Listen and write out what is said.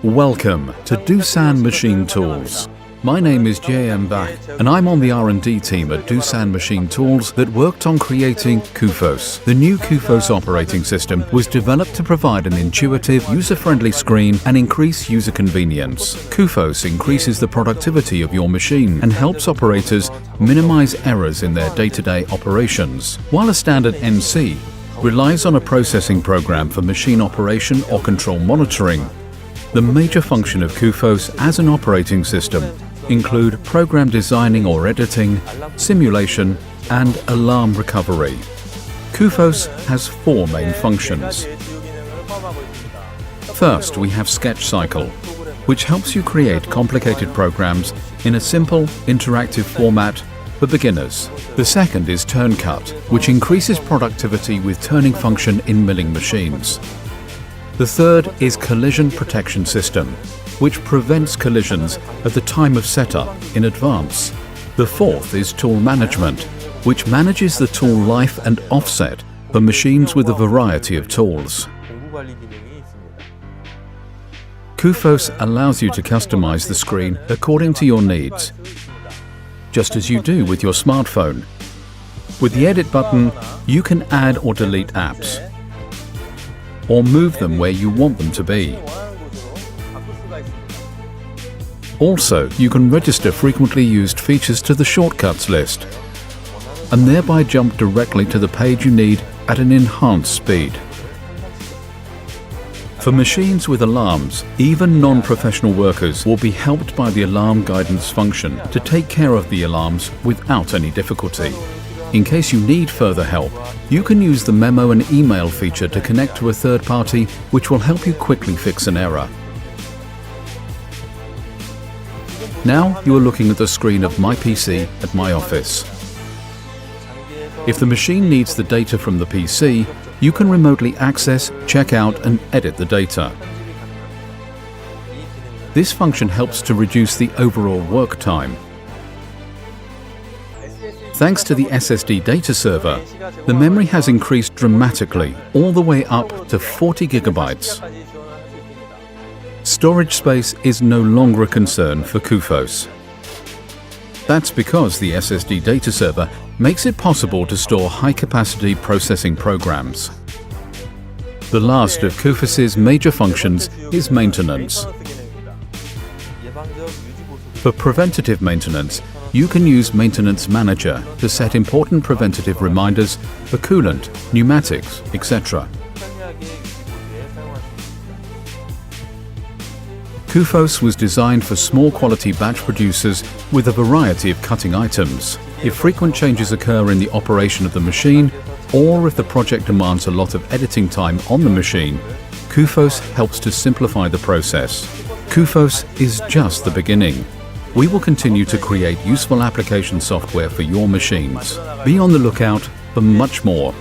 Welcome to Doosan Machine Tools. My name is J.M. Bach and I'm on the R&D team at Doosan Machine Tools that worked on creating Cufos. The new Cufos operating system was developed to provide an intuitive, user-friendly screen and increase user convenience. Cufos increases the productivity of your machine and helps operators minimize errors in their day-to-day operations, while a standard NC relies on a processing program for machine operation or control monitoring. The major function of Cufos as an operating system include program designing or editing, simulation, and alarm recovery. Cufos has four main functions. First, we have Sketch Cycle, which helps you create complicated programs in a simple, interactive format for beginners. The second is Turn Cut, which increases productivity with turning function in milling machines. The third is Collision Protection System, which prevents collisions at the time of setup in advance. The fourth is Tool Management, which manages the tool life and offset for machines with a variety of tools. Cufos allows you to customize the screen according to your needs, just as you do with your smartphone. With the Edit button, you can add or delete apps, or move them where you want them to be. Also, you can register frequently used features to the shortcuts list, and thereby jump directly to the page you need at an enhanced speed. For machines with alarms, even non-professional workers will be helped by the alarm guidance function to take care of the alarms without any difficulty. In case you need further help, you can use the memo and email feature to connect to a third party, which will help you quickly fix an error. Now you are looking at the screen of my PC at my office. If the machine needs the data from the PC, you can remotely access, check out, and edit the data. This function helps to reduce the overall work time. Thanks to the SSD data server, the memory has increased dramatically, all the way up to 40 gigabytes. Storage space is no longer a concern for Cufos. That's because the SSD data server makes it possible to store high-capacity processing programs. The last of Cufos's major functions is maintenance. For preventative maintenance, you can use Maintenance Manager to set important preventative reminders for coolant, pneumatics, etc. Cufos was designed for small quality batch producers with a variety of cutting items. If frequent changes occur in the operation of the machine, or if the project demands a lot of editing time on the machine, Cufos helps to simplify the process. Cufos is just the beginning. We will continue to create useful application software for your machines. Be on the lookout for much more.